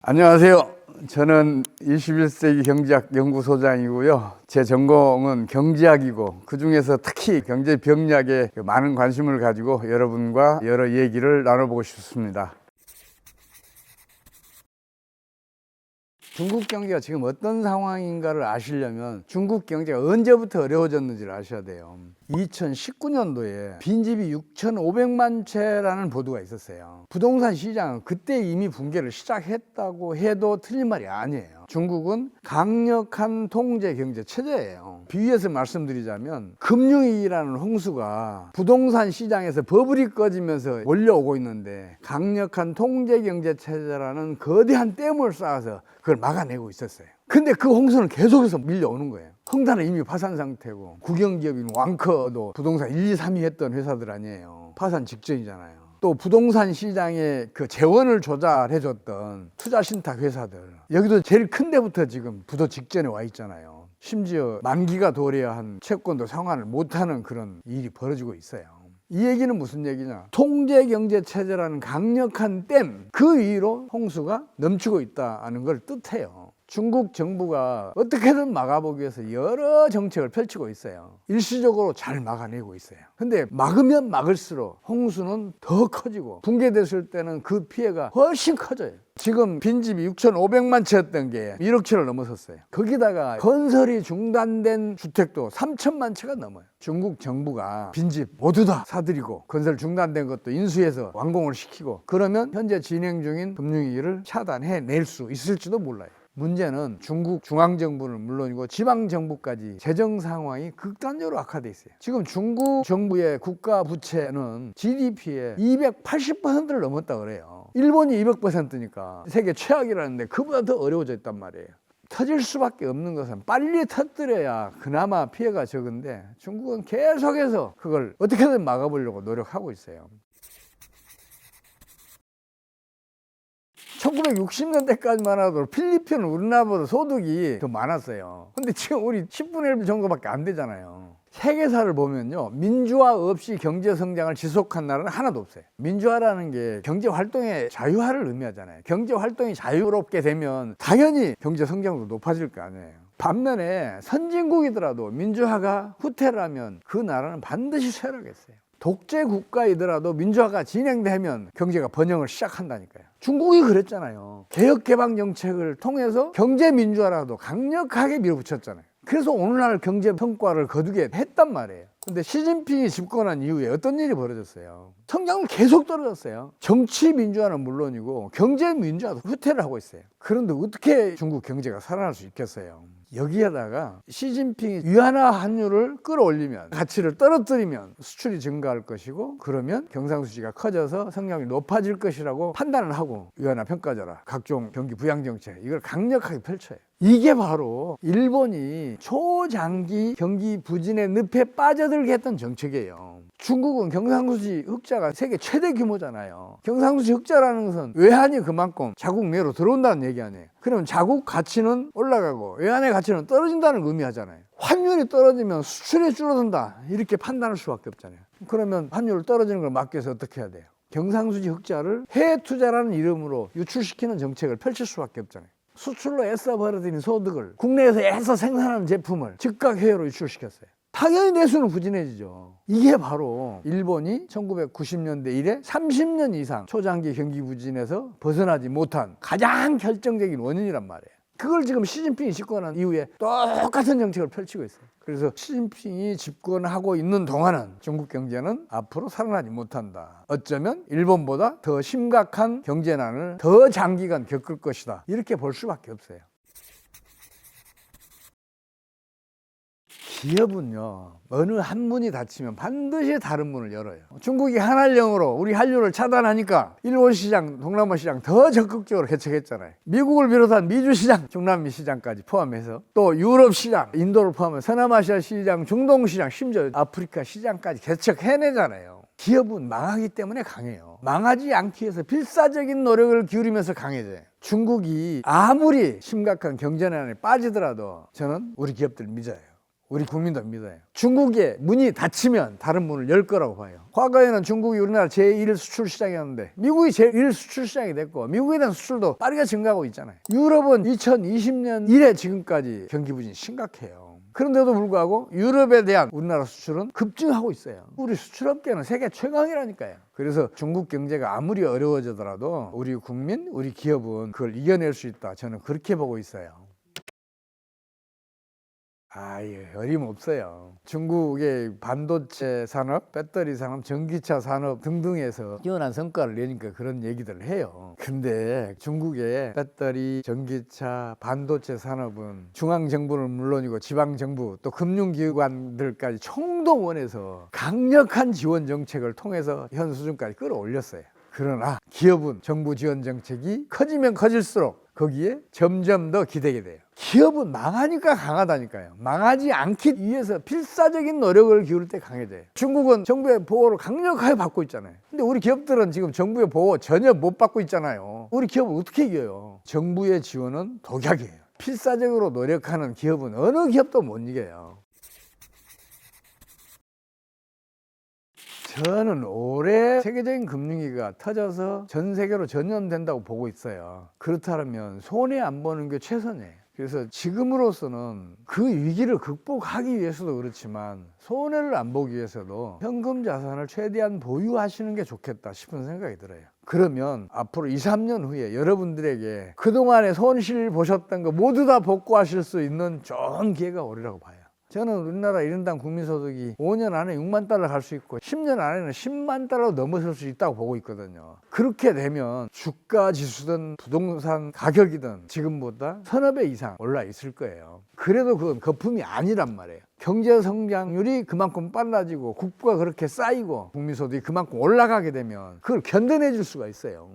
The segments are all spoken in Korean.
안녕하세요. 저는 21세기 경제학 연구소장이고요. 제 전공은 경제학이고 그중에서 특히 경제 병략에 많은 관심을 가지고 여러분과 여러 얘기를 나눠보고 싶습니다. 중국 경제가 지금 어떤 상황인가를 아시려면 중국 경제가 언제부터 어려워졌는지를 아셔야 돼요. 2019년도에 빈집이 6,500만 채라는 보도가 있었어요. 부동산 시장은 그때 이미 붕괴를 시작했다고 해도 틀린 말이 아니에요. 중국은 강력한 통제 경제 체제예요. 비유해서 말씀드리자면 금융위기라는 홍수가 부동산 시장에서 버블이 꺼지면서 몰려오고 있는데 강력한 통제 경제 체제라는 거대한 댐을 쌓아서 그걸 막아내고 있었어요. 근데 그 홍수는 계속해서 밀려오는 거예요. 헝다는 이미 파산 상태고 국영기업인 왕커도 부동산 1, 2, 3위 했던 회사들 아니에요. 파산 직전이잖아요. 또 부동산 시장에 그 재원을 조달해줬던 투자신탁 회사들, 여기도 제일 큰 데부터 지금 부도 직전에 와 있잖아요. 심지어 만기가 도래야 한 채권도 상환을 못하는 그런 일이 벌어지고 있어요. 이 얘기는 무슨 얘기냐? 통제경제체제라는 강력한 댐, 그 위로 홍수가 넘치고 있다는 걸 뜻해요. 중국 정부가 어떻게든 막아보기 위해서 여러 정책을 펼치고 있어요. 일시적으로 잘 막아내고 있어요. 근데 막으면 막을수록 홍수는 더 커지고 붕괴됐을 때는 그 피해가 훨씬 커져요. 지금 빈집이 6,500만 채였던 게 1억 채를 넘어섰어요. 거기다가 건설이 중단된 주택도 3천만 채가 넘어요. 중국 정부가 빈집 모두 다 사들이고 건설 중단된 것도 인수해서 완공을 시키고 그러면 현재 진행 중인 금융위기를 차단해낼 수 있을지도 몰라요. 문제는 중국 중앙정부는 물론이고 지방정부까지 재정 상황이 극단적으로 악화돼 있어요. 지금 중국 정부의 국가 부채는 GDP의 280%를 넘었다 그래요. 일본이 200%니까 세계 최악이라는데 그보다 더 어려워져 있단 말이에요. 터질 수밖에 없는 것은 빨리 터뜨려야 그나마 피해가 적은데 중국은 계속해서 그걸 어떻게든 막아보려고 노력하고 있어요. 1960년대까지만 하더라도 필리핀은 우리나라보다 소득이 더 많았어요. 근데 지금 우리 10분의 1 정도밖에 안 되잖아요. 세계사를 보면요, 민주화 없이 경제 성장을 지속한 나라는 하나도 없어요. 민주화라는 게 경제 활동의 자유화를 의미하잖아요. 경제 활동이 자유롭게 되면 당연히 경제 성장도 높아질 거 아니에요. 반면에 선진국이더라도 민주화가 후퇴라면 그 나라는 반드시 쇠락했어요. 독재 국가이더라도 민주화가 진행되면 경제가 번영을 시작한다니까요. 중국이 그랬잖아요. 개혁개방 정책을 통해서 경제 민주화라도 강력하게 밀어붙였잖아요. 그래서 오늘날 경제 성과를 거두게 했단 말이에요. 근데 시진핑이 집권한 이후에 어떤 일이 벌어졌어요? 성장은 계속 떨어졌어요. 정치 민주화는 물론이고 경제 민주화도 후퇴를 하고 있어요. 그런데 어떻게 중국 경제가 살아날 수 있겠어요? 여기에다가 시진핑이 위안화 환율을 끌어올리면, 가치를 떨어뜨리면 수출이 증가할 것이고 그러면 경상수지가 커져서 성장이 높아질 것이라고 판단을 하고 위안화 평가절하, 각종 경기 부양 정책 이걸 강력하게 펼쳐요. 이게 바로 일본이 초장기 경기 부진의 늪에 빠져들게 했던 정책이에요. 중국은 경상수지 흑자가 세계 최대 규모잖아요. 경상수지 흑자라는 것은 외환이 그만큼 자국 내로 들어온다는 얘기 아니에요. 그러면 자국 가치는 올라가고 외환의 가치는 떨어진다는 의미하잖아요. 환율이 떨어지면 수출이 줄어든다 이렇게 판단할 수밖에 없잖아요. 그러면 환율 떨어지는 걸 막기 위해서 어떻게 해야 돼요? 경상수지 흑자를 해외 투자라는 이름으로 유출시키는 정책을 펼칠 수밖에 없잖아요. 수출로 애써 벌어들인 소득을 국내에서 애써 생산하는 제품을 즉각 해외로 유출시켰어요. 당연히 내수는 부진해지죠. 이게 바로 일본이 1990년대 이래 30년 이상 초장기 경기 부진에서 벗어나지 못한 가장 결정적인 원인이란 말이에요. 그걸 지금 시진핑이 집권한 이후에 똑같은 정책을 펼치고 있어요. 그래서 시진핑이 집권하고 있는 동안은 중국 경제는 앞으로 살아나지 못한다. 어쩌면 일본보다 더 심각한 경제난을 더 장기간 겪을 것이다. 이렇게 볼 수밖에 없어요. 기업은요, 어느 한 문이 닫히면 반드시 다른 문을 열어요. 중국이 한한령으로 우리 한류를 차단하니까 일본 시장, 동남아 시장 더 적극적으로 개척했잖아요. 미국을 비롯한 미주 시장, 중남미 시장까지 포함해서 또 유럽 시장, 인도를 포함해서 서남아시아 시장, 중동 시장, 심지어 아프리카 시장까지 개척해내잖아요. 기업은 망하기 때문에 강해요. 망하지 않기 위해서 필사적인 노력을 기울이면서 강해져요. 중국이 아무리 심각한 경제난에 빠지더라도 저는 우리 기업들 믿어요. 우리 국민도 믿어요. 중국의 문이 닫히면 다른 문을 열 거라고 봐요. 과거에는 중국이 우리나라 제1 수출 시장이었는데 미국이 제1 수출 시장이 됐고 미국에 대한 수출도 빠르게 증가하고 있잖아요. 유럽은 2020년 이래 지금까지 경기 부진이 심각해요. 그런데도 불구하고 유럽에 대한 우리나라 수출은 급증하고 있어요. 우리 수출업계는 세계 최강이라니까요. 그래서 중국 경제가 아무리 어려워지더라도 우리 국민, 우리 기업은 그걸 이겨낼 수 있다. 저는 그렇게 보고 있어요. 어림없어요. 중국의 반도체 산업, 배터리 산업, 전기차 산업 등등에서 뛰어난 성과를 내니까 그런 얘기들을 해요. 근데 중국의 배터리, 전기차, 반도체 산업은 중앙정부는 물론이고 지방정부 또 금융기관들까지 총동원해서 강력한 지원 정책을 통해서 현 수준까지 끌어올렸어요. 그러나 기업은 정부 지원 정책이 커지면 커질수록 거기에 점점 더 기대게 돼요. 기업은 망하니까 강하다니까요. 망하지 않기 위해서 필사적인 노력을 기울일 때 강해져요. 중국은 정부의 보호를 강력하게 받고 있잖아요. 근데 우리 기업들은 지금 정부의 보호 전혀 못 받고 있잖아요. 우리 기업을 어떻게 이겨요? 정부의 지원은 독약이에요. 필사적으로 노력하는 기업은 어느 기업도 못 이겨요. 저는 올해 세계적인 금융위기가 터져서 전 세계로 전염된다고 보고 있어요. 그렇다면 손해 안 보는 게 최선이에요. 그래서 지금으로서는 그 위기를 극복하기 위해서도 그렇지만 손해를 안 보기 위해서도 현금 자산을 최대한 보유하시는 게 좋겠다 싶은 생각이 들어요. 그러면 앞으로 2, 3년 후에 여러분들에게 그동안에 손실 보셨던 거 모두 다 복구하실 수 있는 좋은 기회가 오리라고 봐요. 저는 우리나라 1인당 국민소득이 5년 안에 6만 달러 갈 수 있고 10년 안에는 10만 달러 넘어설 수 있다고 보고 있거든요. 그렇게 되면 주가 지수든 부동산 가격이든 지금보다 서너 배 이상 올라 있을 거예요. 그래도 그건 거품이 아니란 말이에요. 경제 성장률이 그만큼 빨라지고 국부가 그렇게 쌓이고 국민소득이 그만큼 올라가게 되면 그걸 견뎌내 줄 수가 있어요.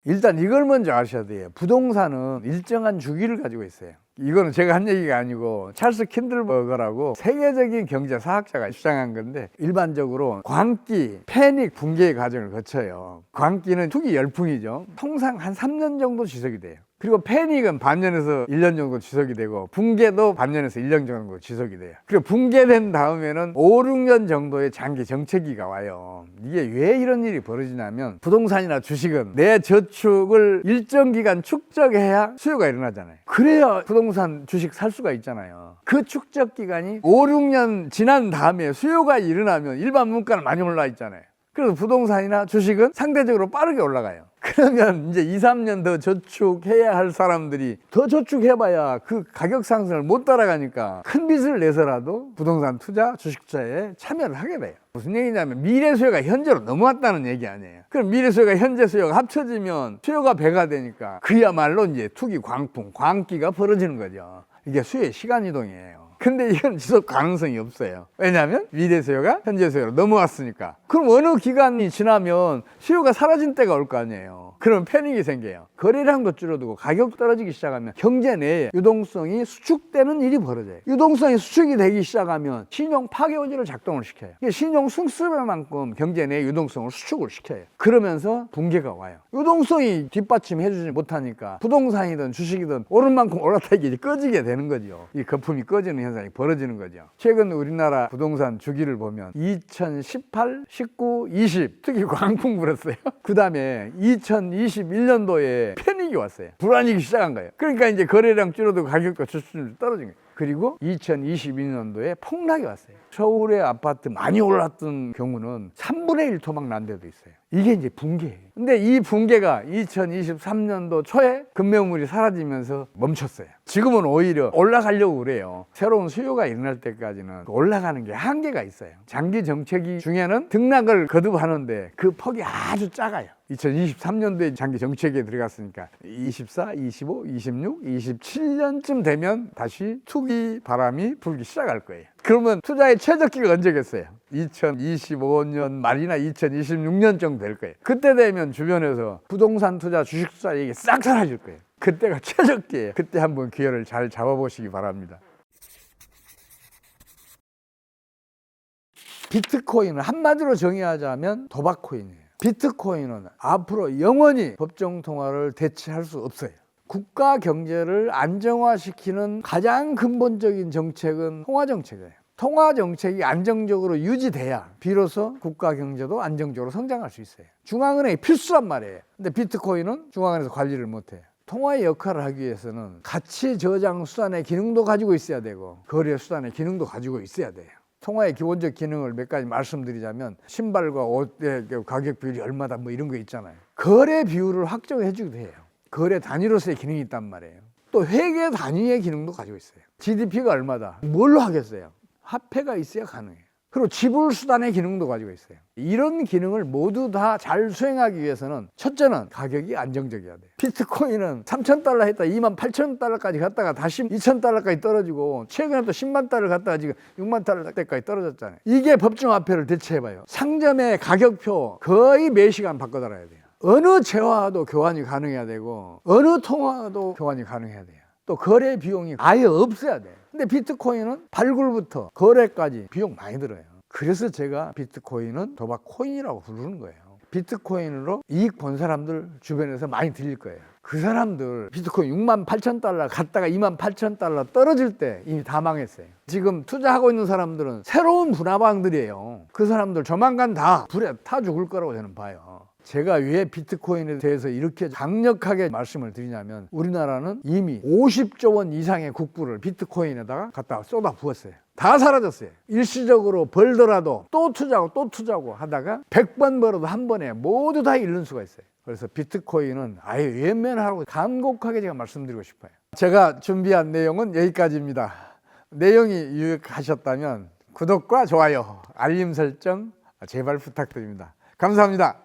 일단 이걸 먼저 아셔야 돼요. 부동산은 일정한 주기를 가지고 있어요. 이거는 제가 한 얘기가 아니고 찰스 킨들버거라고 세계적인 경제 사학자가 주장한 건데, 일반적으로 광기, 패닉, 붕괴의 과정을 거쳐요. 광기는 투기 열풍이죠. 통상 한 3년 정도 지속이 돼요. 그리고 패닉은 반년에서 1년 정도 지속이 되고, 붕괴도 반년에서 1년 정도 지속이 돼요. 그리고 붕괴된 다음에는 5, 6년 정도의 장기 정체기가 와요. 이게 왜 이런 일이 벌어지냐면, 부동산이나 주식은 내 저축을 일정 기간 축적해야 수요가 일어나잖아요. 그래야 부동산, 주식 살 수가 있잖아요. 그 축적 기간이 5, 6년 지난 다음에 수요가 일어나면 일반 물가는 많이 올라 있잖아요. 그래서 부동산이나 주식은 상대적으로 빠르게 올라가요. 그러면 이제 2, 3년 더 저축해야 할 사람들이 더 저축해봐야 그 가격 상승을 못 따라가니까 큰 빚을 내서라도 부동산 투자, 주식 투자에 참여를 하게 돼요. 무슨 얘기냐면, 미래 수요가 현재로 넘어왔다는 얘기 아니에요. 그럼 미래 수요가 현재 수요가 합쳐지면 수요가 배가 되니까 그야말로 이제 투기 광풍, 광기가 벌어지는 거죠. 이게 수요의 시간 이동이에요. 근데 이건 지속 가능성이 없어요. 왜냐하면 미래 수요가 현재 수요로 넘어왔으니까. 그럼 어느 기간이 지나면 수요가 사라진 때가 올 거 아니에요. 그러면 패닉이 생겨요. 거래량도 줄어들고 가격도 떨어지기 시작하면 경제 내에 유동성이 수축되는 일이 벌어져요. 유동성이 수축이 되기 시작하면 신용 파괴 원인을 작동을 시켜요. 신용 승수배만큼 경제 내에 유동성을 수축을 시켜요. 그러면서 붕괴가 와요. 유동성이 뒷받침해주지 못하니까 부동산이든 주식이든 오른 만큼 올랐다, 이게 꺼지게 되는 거죠. 이 거품이 꺼지는 현상이 벌어지는 거죠. 최근 우리나라 부동산 주기를 보면 2018, 19, 20 특히 광풍 불었어요. 그 다음에 2021년도에 패닉이 왔어요. 불안이기 시작한 거예요. 그러니까 이제 거래량 줄어들고 가격과 주출률이 떨어진 거예요. 그리고 2022년도에 폭락이 왔어요. 서울의 아파트 많이 올랐던 경우는 3분의 1 토막 난 데도 있어요. 이게 이제 붕괴예요. 근데 이 붕괴가 2023년도 초에 급매물이 사라지면서 멈췄어요. 지금은 오히려 올라가려고 그래요. 새로운 수요가 일어날 때까지는 올라가는 게 한계가 있어요. 장기 정체기 중에는 등락을 거듭하는데 그 폭이 아주 작아요. 2023년도에 장기 정체기에 들어갔으니까 24, 25, 26, 27년쯤 되면 다시 투기 바람이 불기 시작할 거예요. 그러면 투자의 최적기가 언제겠어요? 2025년 말이나 2026년 정도 될 거예요. 그때 되면 주변에서 부동산 투자, 주식 투자 얘기 싹 사라질 거예요. 그때가 최적기예요. 그때 한번 기회를 잘 잡아보시기 바랍니다. 비트코인은 한마디로 정의하자면 도박코인이에요. 비트코인은 앞으로 영원히 법정 통화를 대체할 수 없어요. 국가 경제를 안정화시키는 가장 근본적인 정책은 통화 정책이에요. 통화 정책이 안정적으로 유지돼야 비로소 국가 경제도 안정적으로 성장할 수 있어요. 중앙은행이 필수란 말이에요. 근데 비트코인은 중앙은행에서 관리를 못해요. 통화의 역할을 하기 위해서는 가치 저장 수단의 기능도 가지고 있어야 되고 거래 수단의 기능도 가지고 있어야 돼요. 통화의 기본적 기능을 몇 가지 말씀드리자면 신발과 옷의 가격 비율이 얼마다 뭐 이런 거 있잖아요. 거래 비율을 확정해 주기도 해요. 거래 단위로서의 기능이 있단 말이에요. 또 회계 단위의 기능도 가지고 있어요. GDP가 얼마다 뭘로 하겠어요? 화폐가 있어야 가능해요. 그리고 지불 수단의 기능도 가지고 있어요. 이런 기능을 모두 다 잘 수행하기 위해서는 첫째는 가격이 안정적이어야 돼요. 비트코인은 3,000달러 했다 28,000달러까지 갔다가 다시 2,000달러까지 떨어지고 최근에 또 10만 달러 갔다가 지금 6만 달러 때까지 떨어졌잖아요. 이게 법정화폐를 대체해봐요. 상점의 가격표 거의 매시간 바꿔달아야 돼요. 어느 재화도 교환이 가능해야 되고 어느 통화도 교환이 가능해야 돼요. 또 거래 비용이 아예 없어야 돼요. 근데 비트코인은 발굴부터 거래까지 비용 많이 들어요. 그래서 제가 비트코인은 도박 코인이라고 부르는 거예요. 비트코인으로 이익 본 사람들 주변에서 많이 들릴 거예요. 그 사람들 비트코인 68,000달러 갔다가 28,000달러 떨어질 때 이미 다 망했어요. 지금 투자하고 있는 사람들은 새로운 분화방들이에요. 그 사람들 조만간 다 불에 타 죽을 거라고 저는 봐요. 제가 왜 비트코인에 대해서 이렇게 강력하게 말씀을 드리냐면 우리나라는 이미 50조 원 이상의 국부를 비트코인에다가 갖다 쏟아 부었어요. 다 사라졌어요. 일시적으로 벌더라도 또 투자하고 하다가 100번 벌어도 한 번에 모두 다 잃는 수가 있어요. 그래서 비트코인은 아예 외면하라고 간곡하게 제가 말씀드리고 싶어요. 제가 준비한 내용은 여기까지입니다. 내용이 유익하셨다면 구독과 좋아요, 알림 설정 제발 부탁드립니다. 감사합니다.